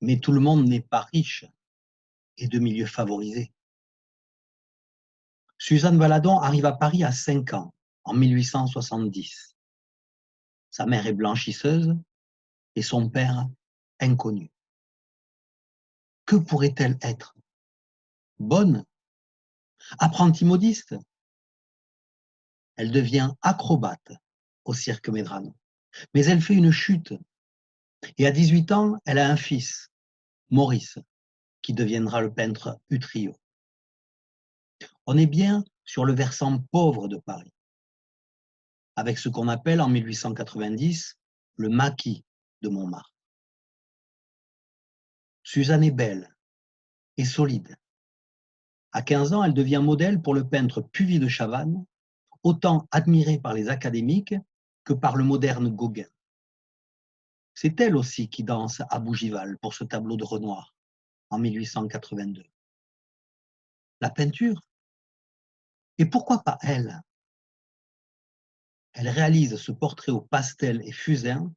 Mais tout le monde n'est pas riche et de milieu favorisé. Suzanne Valadon arrive à Paris à 5 ans, en 1870. Sa mère est blanchisseuse et son père inconnu. Que pourrait-elle être? Bonne? Apprentie modiste? Elle devient acrobate au cirque Medrano. Mais elle fait une chute. Et à 18 ans, elle a un fils, Maurice, qui deviendra le peintre Utrillo. On est bien sur le versant pauvre de Paris, avec ce qu'on appelle en 1890 le maquis de Montmartre. Suzanne est belle et solide. À 15 ans, elle devient modèle pour le peintre Puvis de Chavannes, autant admiré par les académiques que par le moderne Gauguin. C'est elle aussi qui danse à Bougival pour ce tableau de Renoir en 1882. La peinture? Et pourquoi pas elle? Elle réalise ce portrait au pastel et fusain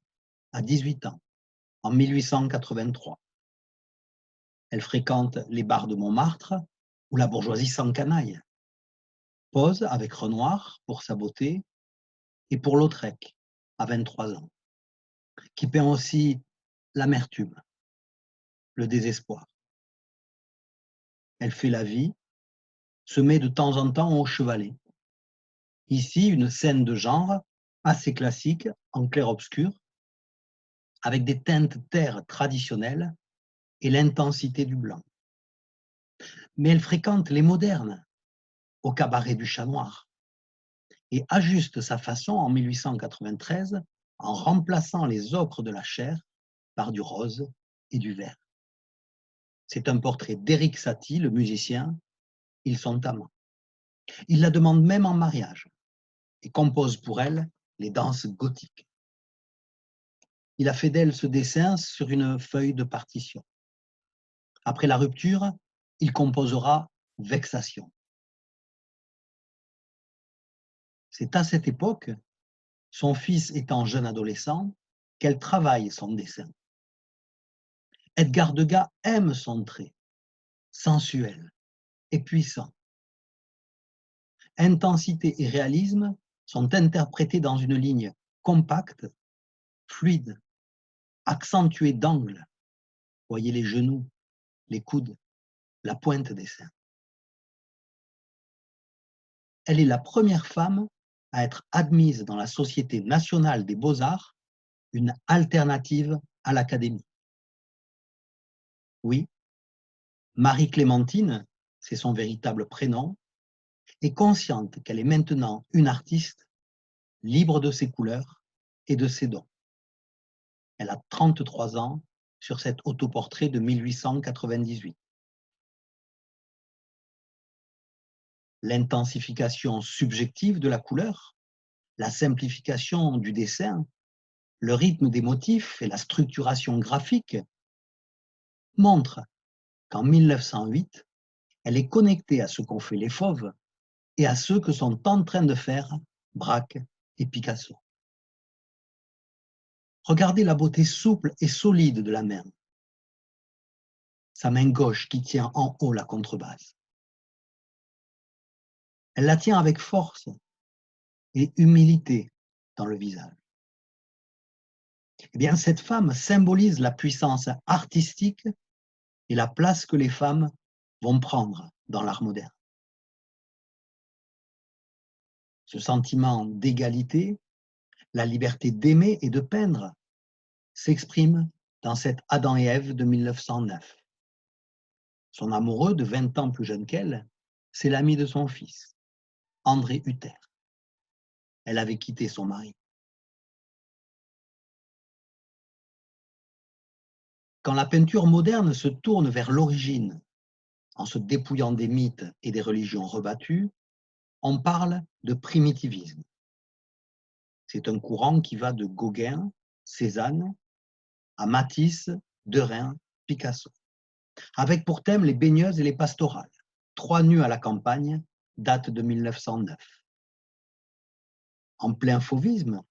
à 18 ans, en 1883. Elle fréquente les bars de Montmartre où la bourgeoisie s'encanaille. Pose avec Renoir pour sa beauté et pour Lautrec à 23 ans, qui peint aussi l'amertume, le désespoir. Elle fait la vie, se met de temps en temps au chevalet. Ici, une scène de genre assez classique, en clair-obscur, avec des teintes terre traditionnelles et l'intensité du blanc. Mais elle fréquente les modernes au cabaret du Chat Noir et ajuste sa façon en 1893 en remplaçant les ocres de la chair par du rose et du vert. C'est un portrait d'Éric Satie, le musicien. Ils sont amants. Il la demande même en mariage et compose pour elle les danses gothiques. Il a fait d'elle ce dessin sur une feuille de partition. Après la rupture, il composera Vexation. C'est à cette époque, son fils étant jeune adolescent, qu'elle travaille son dessin. Edgar Degas aime son trait, sensuel et puissant. Intensité et réalisme sont interprétés dans une ligne compacte, fluide, accentuée d'angles. Voyez les genoux, les coudes, la pointe des seins. Elle est la première femme à être admise dans la Société nationale des beaux-arts, une alternative à l'Académie. Oui, Marie-Clémentine, c'est son véritable prénom, est consciente qu'elle est maintenant une artiste libre de ses couleurs et de ses dons. Elle a 33 ans sur cet autoportrait de 1898. L'intensification subjective de la couleur, la simplification du dessin, le rythme des motifs et la structuration graphique montrent qu'en 1908, elle est connectée à ce qu'ont fait les fauves et à ce que sont en train de faire Braque et Picasso. Regardez la beauté souple et solide de la main. Sa main gauche qui tient en haut la contrebasse. Elle la tient avec force et humilité dans le visage. Eh bien, cette femme symbolise la puissance artistique et la place que les femmes vont prendre dans l'art moderne. Ce sentiment d'égalité, la liberté d'aimer et de peindre, s'exprime dans cet Adam et Ève de 1909. Son amoureux, de 20 ans plus jeune qu'elle, c'est l'ami de son fils, André Hutter. Elle avait quitté son mari. Quand la peinture moderne se tourne vers l'origine, en se dépouillant des mythes et des religions rebattues, on parle de primitivisme. C'est un courant qui va de Gauguin, Cézanne, à Matisse, Derain, Picasso, avec pour thème les baigneuses et les pastorales. Trois nues à la campagne, date de 1909. En plein fauvisme,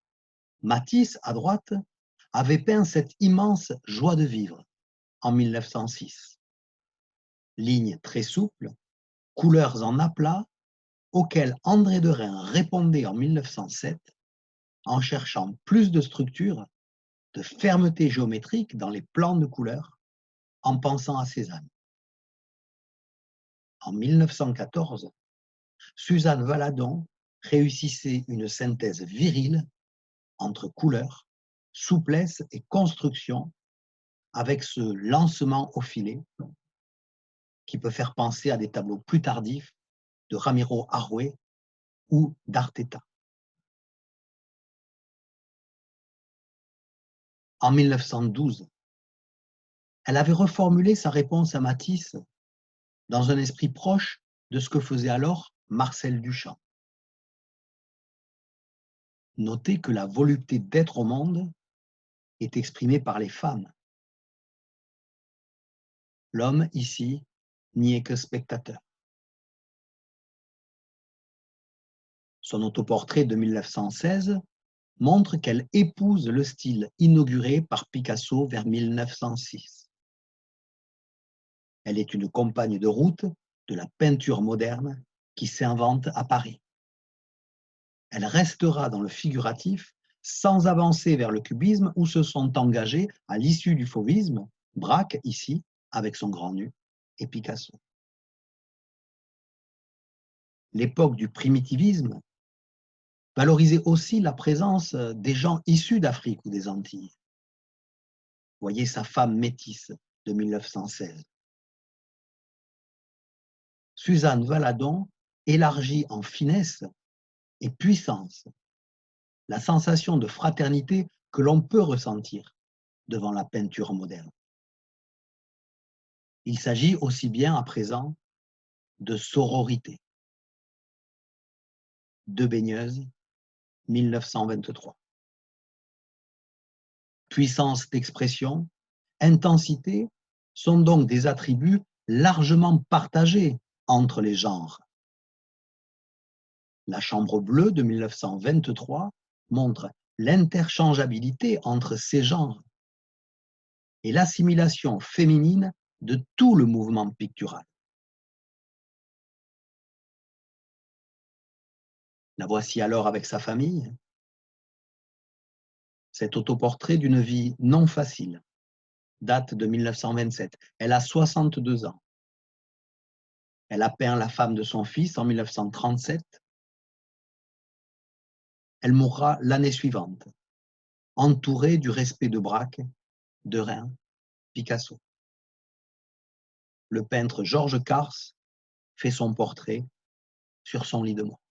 Matisse, à droite, avait peint cette immense joie de vivre, en 1906. Lignes très souples, couleurs en aplat, auxquelles André Derain répondait en 1907 en cherchant plus de structure, de fermeté géométrique dans les plans de couleurs, en pensant à Cézanne. En 1914, Suzanne Valadon réussissait une synthèse virile entre couleurs, souplesse et construction avec ce lancement au filet qui peut faire penser à des tableaux plus tardifs de Ramiro Arouet ou d'Arteta. En 1912, elle avait reformulé sa réponse à Matisse dans un esprit proche de ce que faisait alors Marcel Duchamp. Notez que la volupté d'être au monde est exprimée par les femmes. L'homme, ici, n'y est que spectateur. Son autoportrait de 1916 montre qu'elle épouse le style inauguré par Picasso vers 1906. Elle est une compagne de route de la peinture moderne qui s'invente à Paris. Elle restera dans le figuratif sans avancer vers le cubisme où se sont engagés, à l'issue du fauvisme, Braque, ici, avec son grand nu, et Picasso. L'époque du primitivisme valorisait aussi la présence des gens issus d'Afrique ou des Antilles. Voyez sa femme métisse de 1916. Suzanne Valadon élargit en finesse et puissance la sensation de fraternité que l'on peut ressentir devant la peinture moderne. Il s'agit aussi bien à présent de sororité. Deux baigneuses, 1923. Puissance d'expression, intensité sont donc des attributs largement partagés entre les genres. La Chambre bleue de 1923 montre l'interchangeabilité entre ces genres et l'assimilation féminine de tout le mouvement pictural. La voici alors avec sa famille. Cet autoportrait d'une vie non facile date de 1927. Elle a 62 ans. Elle a peint la femme de son fils en 1937. Elle mourra l'année suivante, entourée du respect de Braque, Derain, Picasso. Le peintre Georges Cars fait son portrait sur son lit de mort.